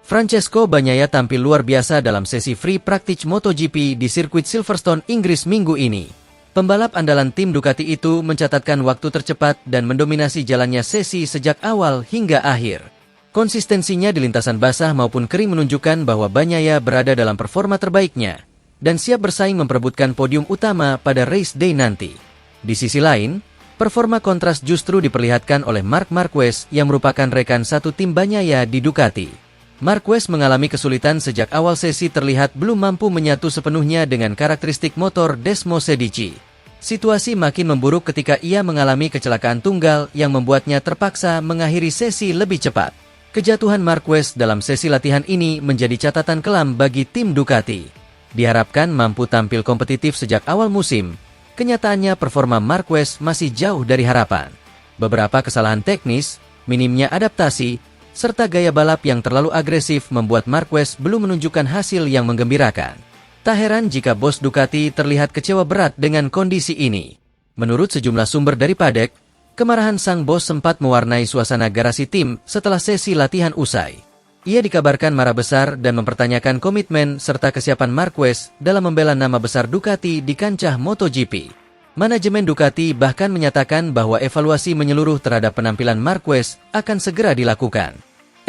Francesco Bagnaia tampil luar biasa dalam sesi free practice MotoGP di sirkuit Silverstone, Inggris minggu ini. Pembalap andalan tim Ducati itu mencatatkan waktu tercepat dan mendominasi jalannya sesi sejak awal hingga akhir. Konsistensinya di lintasan basah maupun kering menunjukkan bahwa Bagnaia berada dalam performa terbaiknya dan siap bersaing memperebutkan podium utama pada race day nanti. Di sisi lain, performa kontras justru diperlihatkan oleh Marc Marquez yang merupakan rekan satu tim Bagnaia di Ducati. Marquez mengalami kesulitan sejak awal sesi, terlihat belum mampu menyatu sepenuhnya dengan karakteristik motor Desmo Sedici. Situasi makin memburuk ketika ia mengalami kecelakaan tunggal yang membuatnya terpaksa mengakhiri sesi lebih cepat. Kejatuhan Marquez dalam sesi latihan ini menjadi catatan kelam bagi tim Ducati. Diharapkan mampu tampil kompetitif sejak awal musim. Kenyataannya performa Marquez masih jauh dari harapan. Beberapa kesalahan teknis, minimnya adaptasi, serta gaya balap yang terlalu agresif membuat Marquez belum menunjukkan hasil yang menggembirakan. Tak heran jika bos Ducati terlihat kecewa berat dengan kondisi ini. Menurut sejumlah sumber dari paddock, kemarahan sang bos sempat mewarnai suasana garasi tim setelah sesi latihan usai. Ia dikabarkan marah besar dan mempertanyakan komitmen serta kesiapan Marquez dalam membela nama besar Ducati di kancah MotoGP. Manajemen Ducati bahkan menyatakan bahwa evaluasi menyeluruh terhadap penampilan Marquez akan segera dilakukan.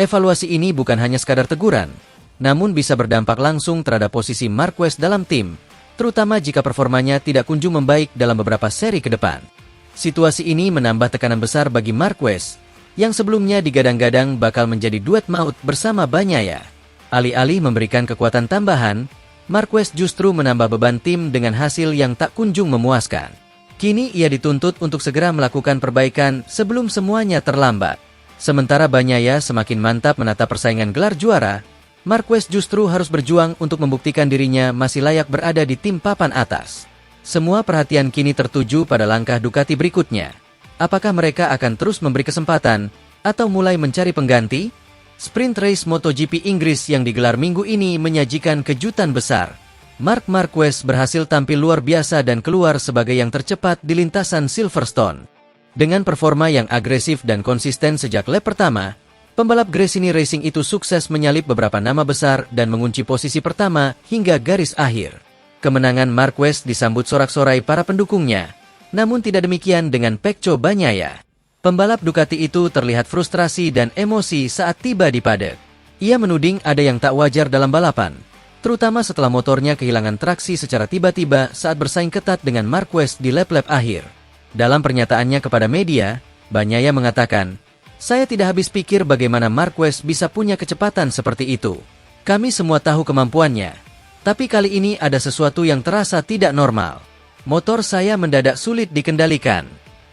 Evaluasi ini bukan hanya sekadar teguran, namun bisa berdampak langsung terhadap posisi Marquez dalam tim, terutama jika performanya tidak kunjung membaik dalam beberapa seri ke depan. Situasi ini menambah tekanan besar bagi Marquez, yang sebelumnya digadang-gadang bakal menjadi duet maut bersama Bagnaia. Alih-alih memberikan kekuatan tambahan, Marquez justru menambah beban tim dengan hasil yang tak kunjung memuaskan. Kini ia dituntut untuk segera melakukan perbaikan sebelum semuanya terlambat. Sementara Bagnaia semakin mantap menatap persaingan gelar juara, Marquez justru harus berjuang untuk membuktikan dirinya masih layak berada di tim papan atas. Semua perhatian kini tertuju pada langkah Ducati berikutnya. Apakah mereka akan terus memberi kesempatan atau mulai mencari pengganti? Sprint Race MotoGP Inggris yang digelar minggu ini menyajikan kejutan besar. Marc Marquez berhasil tampil luar biasa dan keluar sebagai yang tercepat di lintasan Silverstone. Dengan performa yang agresif dan konsisten sejak lap pertama, pembalap Gresini Racing itu sukses menyalip beberapa nama besar dan mengunci posisi pertama hingga garis akhir. Kemenangan Marquez disambut sorak-sorai para pendukungnya, namun tidak demikian dengan Pecco Bagnaia. Pembalap Ducati itu terlihat frustrasi dan emosi saat tiba di paddock. Ia menuding ada yang tak wajar dalam balapan, terutama setelah motornya kehilangan traksi secara tiba-tiba saat bersaing ketat dengan Marquez di lap-lap akhir. Dalam pernyataannya kepada media, Bagnaia mengatakan, "Saya tidak habis pikir bagaimana Marquez bisa punya kecepatan seperti itu. Kami semua tahu kemampuannya. Tapi kali ini ada sesuatu yang terasa tidak normal. Motor saya mendadak sulit dikendalikan."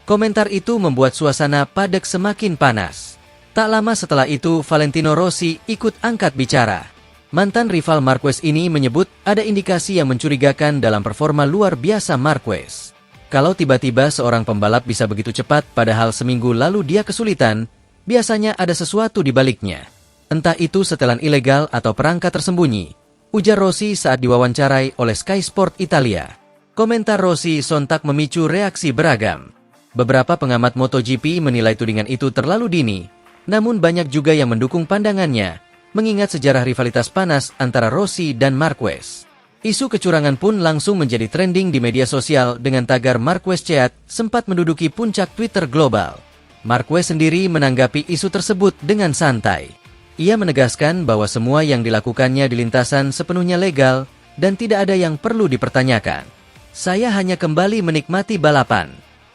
Komentar itu membuat suasana paddock semakin panas. Tak lama setelah itu, Valentino Rossi ikut angkat bicara. Mantan rival Marquez ini menyebut ada indikasi yang mencurigakan dalam performa luar biasa Marquez. Kalau tiba-tiba seorang pembalap bisa begitu cepat padahal seminggu lalu dia kesulitan, biasanya ada sesuatu di baliknya. Entah itu setelan ilegal atau perangkat tersembunyi, ujar Rossi saat diwawancarai oleh Sky Sport Italia. Komentar Rossi sontak memicu reaksi beragam. Beberapa pengamat MotoGP menilai tudingan itu terlalu dini, namun banyak juga yang mendukung pandangannya, mengingat sejarah rivalitas panas antara Rossi dan Marquez. Isu kecurangan pun langsung menjadi trending di media sosial dengan tagar Marquez Cheat sempat menduduki puncak Twitter global. Marquez sendiri menanggapi isu tersebut dengan santai. Ia menegaskan bahwa semua yang dilakukannya di lintasan sepenuhnya legal dan tidak ada yang perlu dipertanyakan. "Saya hanya kembali menikmati balapan.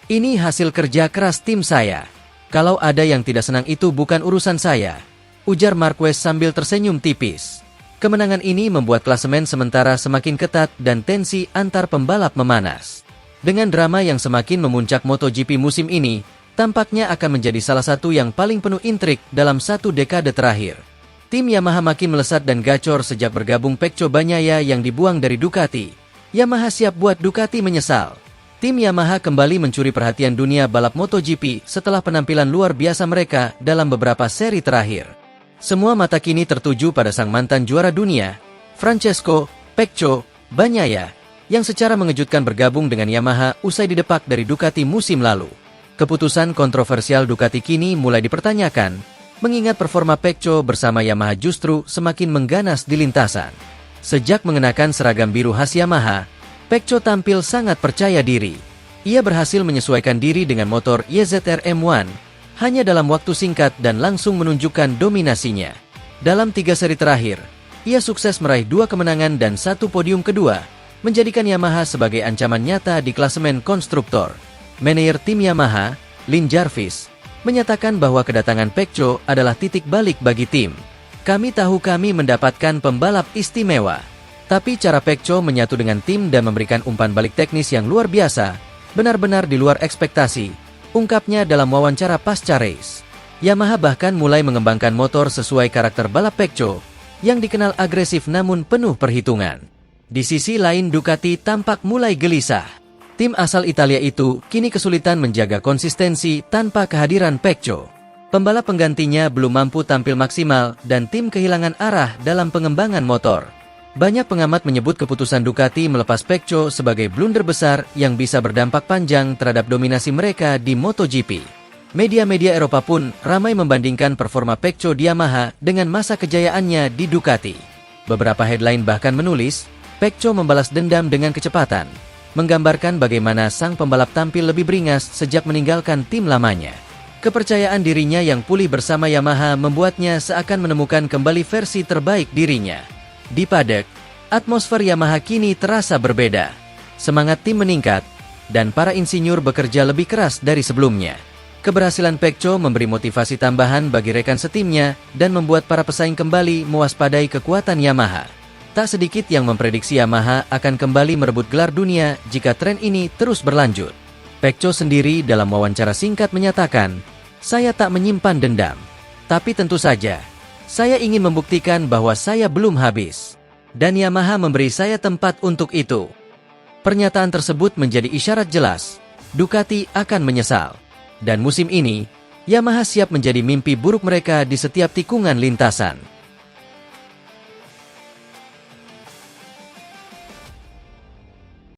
Ini hasil kerja keras tim saya. Kalau ada yang tidak senang itu bukan urusan saya," ujar Marquez sambil tersenyum tipis. Kemenangan ini membuat klasemen sementara semakin ketat dan tensi antar pembalap memanas. Dengan drama yang semakin memuncak MotoGP musim ini, tampaknya akan menjadi salah satu yang paling penuh intrik dalam satu dekade terakhir. Tim Yamaha makin melesat dan gacor sejak bergabung Pecco Bagnaia yang dibuang dari Ducati. Yamaha siap buat Ducati menyesal. Tim Yamaha kembali mencuri perhatian dunia balap MotoGP setelah penampilan luar biasa mereka dalam beberapa seri terakhir. Semua mata kini tertuju pada sang mantan juara dunia, Francesco Pecco Bagnaia, yang secara mengejutkan bergabung dengan Yamaha usai didepak dari Ducati musim lalu. Keputusan kontroversial Ducati kini mulai dipertanyakan, mengingat performa Pecco bersama Yamaha justru semakin mengganas di lintasan. Sejak mengenakan seragam biru khas Yamaha, Pecco tampil sangat percaya diri. Ia berhasil menyesuaikan diri dengan motor YZR M1 hanya dalam waktu singkat dan langsung menunjukkan dominasinya. Dalam 3 seri terakhir, ia sukses meraih 2 kemenangan dan 1 podium kedua, menjadikan Yamaha sebagai ancaman nyata di klasemen konstruktor. Manajer tim Yamaha, Lin Jarvis, menyatakan bahwa kedatangan Pecco adalah titik balik bagi tim. Kami tahu kami mendapatkan pembalap istimewa. Tapi cara Pecco menyatu dengan tim dan memberikan umpan balik teknis yang luar biasa, benar-benar di luar ekspektasi, ungkapnya dalam wawancara pasca race. Yamaha bahkan mulai mengembangkan motor sesuai karakter balap Pecco, yang dikenal agresif namun penuh perhitungan. Di sisi lain Ducati tampak mulai gelisah. Tim asal Italia itu kini kesulitan menjaga konsistensi tanpa kehadiran Pecco. Pembalap penggantinya belum mampu tampil maksimal dan tim kehilangan arah dalam pengembangan motor. Banyak pengamat menyebut keputusan Ducati melepas Pecco sebagai blunder besar yang bisa berdampak panjang terhadap dominasi mereka di MotoGP. Media-media Eropa pun ramai membandingkan performa Pecco di Yamaha dengan masa kejayaannya di Ducati. Beberapa headline bahkan menulis, Pecco membalas dendam dengan kecepatan, menggambarkan bagaimana sang pembalap tampil lebih beringas sejak meninggalkan tim lamanya. Kepercayaan dirinya yang pulih bersama Yamaha membuatnya seakan menemukan kembali versi terbaik dirinya. Di paddock, atmosfer Yamaha kini terasa berbeda. Semangat tim meningkat, dan para insinyur bekerja lebih keras dari sebelumnya. Keberhasilan Pecco memberi motivasi tambahan bagi rekan setimnya dan membuat para pesaing kembali mewaspadai kekuatan Yamaha. Tak sedikit yang memprediksi Yamaha akan kembali merebut gelar dunia jika tren ini terus berlanjut. Pecco sendiri dalam wawancara singkat menyatakan, "Saya tak menyimpan dendam. Tapi tentu saja, saya ingin membuktikan bahwa saya belum habis. Dan Yamaha memberi saya tempat untuk itu." Pernyataan tersebut menjadi isyarat jelas, Ducati akan menyesal. Dan musim ini, Yamaha siap menjadi mimpi buruk mereka di setiap tikungan lintasan.